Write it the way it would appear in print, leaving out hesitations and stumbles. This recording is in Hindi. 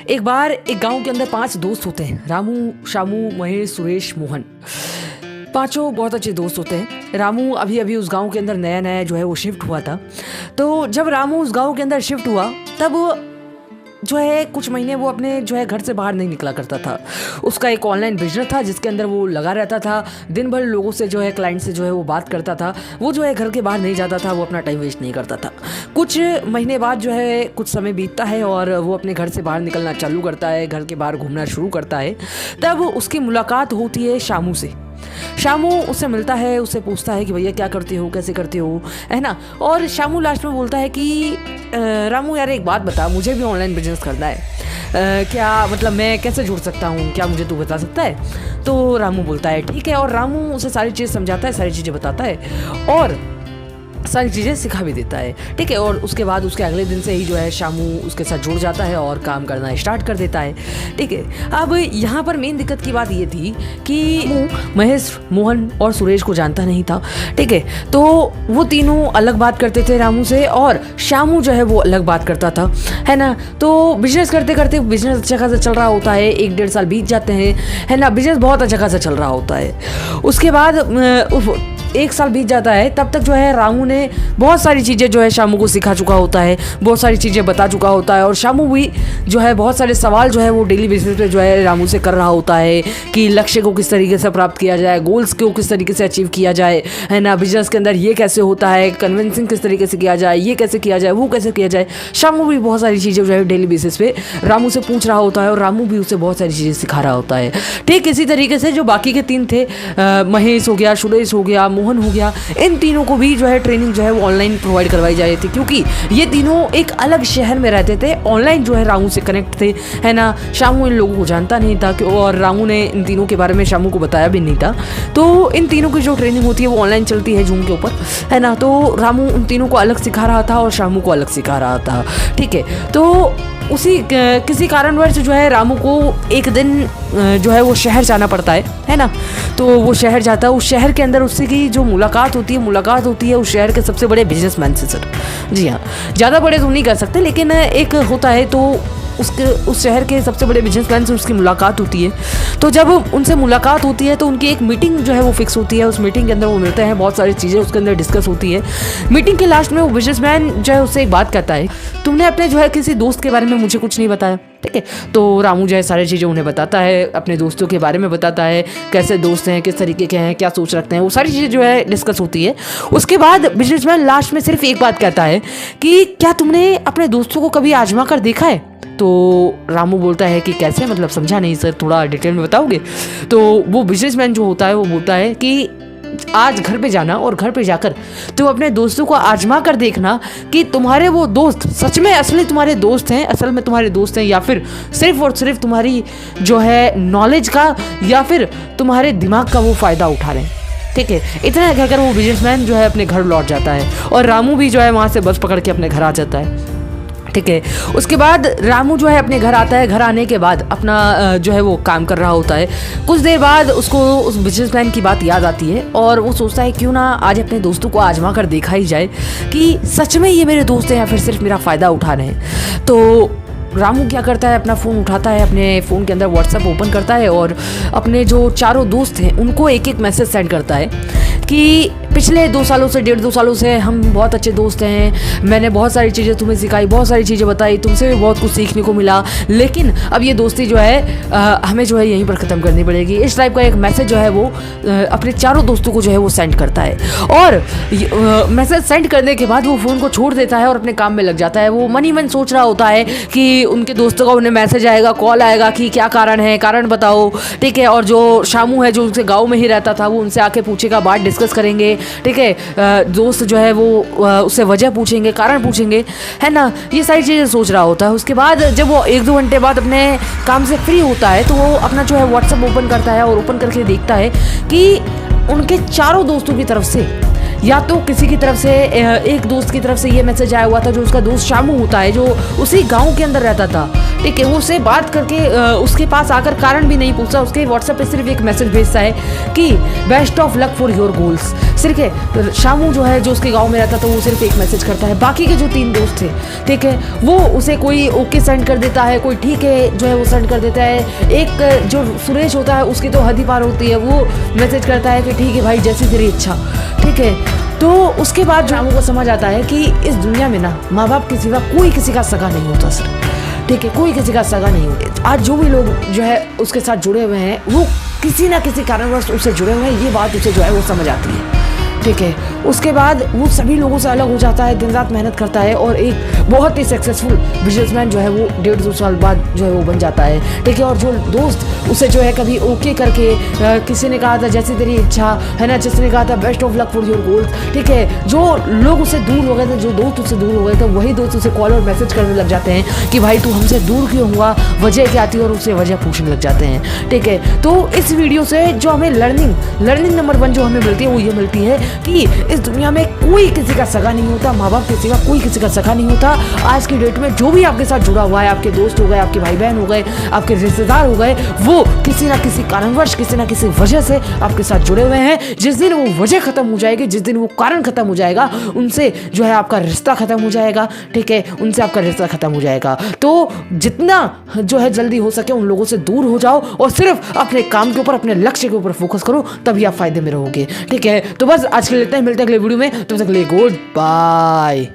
एक बार एक गांव के अंदर 5 दोस्त होते हैं, रामू, शामू, महेश, सुरेश, मोहन। पांचों बहुत अच्छे दोस्त होते हैं। रामू अभी अभी उस गांव के अंदर नया नया जो है वो शिफ्ट हुआ था। तो जब रामू उस गांव के अंदर शिफ्ट हुआ तब जो है कुछ महीने वो अपने जो है घर से बाहर नहीं निकला करता था। उसका एक ऑनलाइन बिजनेस था जिसके अंदर वो लगा रहता था। दिन भर लोगों से जो है, क्लाइंट से जो है वो बात करता था। वो जो है घर के बाहर नहीं जाता था, वो अपना टाइम वेस्ट नहीं करता था। कुछ महीने बाद जो है कुछ समय बीतता है और वो अपने घर से बाहर निकलना चालू करता है, घर के बाहर घूमना शुरू करता है। तब उसकी मुलाकात होती है शामू से। शामू उससे मिलता है, उससे पूछता है कि भैया क्या करते हो, कैसे करते हो, है ना। और शामू लास्ट में बोलता है कि रामू यार एक बात बता, मुझे भी ऑनलाइन बिजनेस करना है, क्या मतलब मैं कैसे जुड़ सकता हूँ, क्या मुझे तू बता सकता है। तो रामू बोलता है ठीक है, और रामू उसे सारी चीज़ समझाता है, सारी चीज़ें बताता है और सारी चीज़ें सिखा भी देता है। ठीक है, और उसके बाद उसके अगले दिन से ही जो है शामू उसके साथ जुड़ जाता है और काम करना स्टार्ट कर देता है। ठीक है, अब यहाँ पर मेन दिक्कत की बात ये थी कि महेश, मोहन और सुरेश को जानता नहीं था। ठीक है, तो वो तीनों अलग बात करते थे रामू से और शामू जो है वो अलग बात करता था, है ना। तो बिजनेस करते करते बिजनेस अच्छा खासा चल रहा होता है। 1-1.5 साल बीत जाते हैं, है ना। बिजनेस बहुत अच्छा खासा चल रहा होता है। उसके बाद 1 साल बीत जाता है। तब तक जो है रामू ने बहुत सारी चीज़ें जो है शामू को सिखा चुका होता है, बहुत सारी चीज़ें बता चुका होता है। और शामू भी जो है बहुत सारे सवाल जो है वो डेली बेसिस पे जो है रामू से कर रहा होता है कि लक्ष्य को किस तरीके से प्राप्त किया जाए, गोल्स को किस तरीके से अचीव किया जाए, है ना। बिजनेस के अंदर ये कैसे होता है, कन्विंसिंग किस तरीके से किया जाए, ये कैसे किया जाए, वो कैसे किया जाए। शामू भी बहुत सारी चीज़ें जो है डेली बेसिस पे रामू से पूछ रहा होता है और रामू भी उसे बहुत सारी चीज़ें सिखा रहा होता है। ठीक इसी तरीके से जो बाकी के 3 थे, महेश हो गया, सुरेश हो गया, मोहन हो गया, इन तीनों को भी जो है ट्रेनिंग जो है वो ऑनलाइन प्रोवाइड करवाई जा रही थी, क्योंकि ये तीनों एक अलग शहर में रहते थे। ऑनलाइन जो है रामू से कनेक्ट थे, है ना। शामू इन लोगों को जानता नहीं था और रामू ने इन तीनों के बारे में शामू को बताया भी नहीं था। तो इन तीनों की जो ट्रेनिंग होती है वो ऑनलाइन चलती है जूम के ऊपर, है ना। तो रामू उन तीनों को अलग सिखा रहा था और शामू को अलग सिखा रहा था। ठीक है, तो उसी किसी कारणवश जो है रामू को एक दिन जो है वो शहर जाना पड़ता है ना। तो वो शहर जाता है। उस शहर के अंदर उससे की जो मुलाकात होती है उस शहर के सबसे बड़े बिजनेसमैन से। सर जी हाँ, ज़्यादा बड़े तो नहीं कर सकते, लेकिन एक होता है। तो उस शहर के सबसे बड़े बिजनेसमैन से उसकी मुलाकात होती है। तो जब उनसे मुलाकात होती है तो उनकी एक मीटिंग जो है वो फिक्स होती है। उस मीटिंग के अंदर वो मिलते हैं, बहुत सारी चीज़ें उसके अंदर डिस्कस होती है। मीटिंग के लास्ट में वो बिजनेसमैन जो है उससे एक बात कहता है, तुमने अपने जो है किसी दोस्त के बारे में मुझे कुछ नहीं बताया। ठीक है, तो रामू जो है सारी चीज़ें उन्हें बताता है, अपने दोस्तों के बारे में बताता है, कैसे दोस्त हैं, किस तरीके के हैं, क्या सोच रखते हैं, वो सारी चीज़ें जो है डिस्कस होती है। उसके बाद बिजनेसमैन लास्ट में सिर्फ एक बात कहता है कि क्या तुमने अपने दोस्तों को कभी आजमा कर देखा है। तो रामू बोलता है कि कैसे, मतलब समझा नहीं सर, थोड़ा डिटेल में बताओगे। तो वो बिजनेसमैन जो होता है वो बोलता है कि आज घर पे जाना और घर पे जाकर तुम अपने दोस्तों को आजमा कर देखना कि तुम्हारे वो दोस्त सच में असली तुम्हारे दोस्त हैं, असल में तुम्हारे दोस्त हैं, या फिर सिर्फ और सिर्फ तुम्हारी जो है नॉलेज का या फिर तुम्हारे दिमाग का वो फ़ायदा उठा रहे हैं। ठीक है, इतना कहकर वो बिजनेसमैन जो है अपने घर लौट जाता है और रामू भी जो है वहाँ से बस पकड़ के अपने घर आ जाता है। ठीक है, उसके बाद रामू जो है अपने घर आता है। घर आने के बाद अपना जो है वो काम कर रहा होता है। कुछ देर बाद उसको उस बिजनेसमैन की बात याद आती है और वो सोचता है क्यों ना आज अपने दोस्तों को आजमा कर देखा ही जाए कि सच में ये मेरे दोस्त हैं या फिर सिर्फ मेरा फ़ायदा उठा रहे हैं। तो रामू क्या करता है, अपना फ़ोन उठाता है, अपने फ़ोन के अंदर व्हाट्सएप ओपन करता है और अपने जो चारों दोस्त हैं उनको एक एक मैसेज सेंड करता है कि पिछले 2 सालों से 1.5-2 सालों से हम बहुत अच्छे दोस्त हैं, मैंने बहुत सारी चीज़ें तुम्हें सिखाई, बहुत सारी चीज़ें बताई, तुमसे भी बहुत कुछ सीखने को मिला, लेकिन अब ये दोस्ती जो है हमें जो है यहीं पर ख़त्म करनी पड़ेगी। इस टाइप का एक मैसेज जो है वो अपने चारों दोस्तों को जो है वो सेंड करता है। और मैसेज सेंड करने के बाद वो फ़ोन को छोड़ देता है और अपने काम में लग जाता है। वो मन ही मन सोच रहा होता है कि उनके दोस्तों का उन्हें मैसेज आएगा, कॉल आएगा कि क्या कारण है, कारण बताओ। ठीक है, और जो शामू है जो उनसे गाँव में ही रहता था वो उनसे आके पूछेगा, बात डिस्कस करेंगे। ठीक है, दोस्त जो है वो उससे वजह पूछेंगे, कारण पूछेंगे, है ना। ये सारी चीज़ें सोच रहा होता है। उसके बाद जब वो 1-2 घंटे बाद अपने काम से फ्री होता है तो वो अपना जो है व्हाट्सएप ओपन करता है और ओपन करके देखता है कि उनके चारों दोस्तों की तरफ से या तो किसी की तरफ से एक दोस्त की तरफ से ये मैसेज आया हुआ था जो उसका दोस्त शामू होता है, जो उसी गांव के अंदर रहता था। ठीक है, वो उससे बात करके उसके पास आकर कारण भी नहीं पूछता, उसके व्हाट्सएप पे सिर्फ एक मैसेज भेजता है कि best of luck for your goals. सिर्फ है शामू जो है, जो उसके गांव में रहता था, वो सिर्फ एक मैसेज करता है। बाकी के जो 3 दोस्त थे, ठीक है, वो उसे कोई ओके सेंड कर देता है, कोई ठीक है जो है वो सेंड कर देता है। एक जो सुरेश होता है उसकी तो हद ही पार होती है, वो मैसेज करता है कि ठीक है भाई जैसी तेरी इच्छा, ठीक है। तो उसके बाद रामू को समझ आता है कि इस दुनिया में ना माँ बाप के सिवा कोई किसी का सगा नहीं होता सर, ठीक है, कोई किसी का सगा नहीं होता। आज जो भी लोग जो है उसके साथ जुड़े हुए हैं, वो किसी ना किसी कारणवश उससे जुड़े हुए हैं, ये बात उसे जो है वो समझ आती है, ठीक है। उसके बाद वो सभी लोगों से अलग हो जाता है, दिन रात मेहनत करता है और एक बहुत ही सक्सेसफुल बिजनेसमैन जो है वो 1.5-2 साल बाद जो है वो बन जाता है, ठीक है। और जो दोस्त उसे जो है कभी ओके करके किसी ने कहा था जैसी तेरी इच्छा है ना, जिसने कहा था best of luck for your goals, ठीक है, जो लोग उससे दूर हो गए थे, जो दोस्त उससे दूर हो गए थे, वही दोस्त उसे कॉल और मैसेज करने लग जाते हैं कि भाई तू हमसे दूर क्यों हुआ, वजह क्या थी, और उससे वजह पूछने लग जाते हैं, ठीक है। तो इस वीडियो से जो हमें लर्निंग नंबर 1 जो हमें मिलती है वो ये मिलती है कि इस दुनिया में कोई किसी का सगा नहीं होता, माँ बाप के सिवा कोई किसी का सगा नहीं होता। आज की डेट में जो भी आपके साथ जुड़ा हुआ है, आपके दोस्त हो गए, आपके भाई बहन हो गए, आपके रिश्तेदार हो गए, वो किसी ना किसी कारणवश, किसी ना किसी वजह से आपके साथ जुड़े हुए हैं। जिस दिन वो वजह खत्म हो जाएगी, जिस दिन वो कारण खत्म हो जाएगा, उनसे जो है आपका रिश्ता खत्म हो जाएगा, ठीक है, उनसे आपका रिश्ता खत्म हो जाएगा। तो जितना जो है जल्दी हो सके उन लोगों से दूर हो जाओ और सिर्फ अपने काम के ऊपर, अपने लक्ष्य के ऊपर फोकस करो, तभी आप फायदे में रहोगे, ठीक है। तो बस आज के लिए इतना ही, मिलते हैं अगले वीडियो में, तब तक के लिए गुड बाय।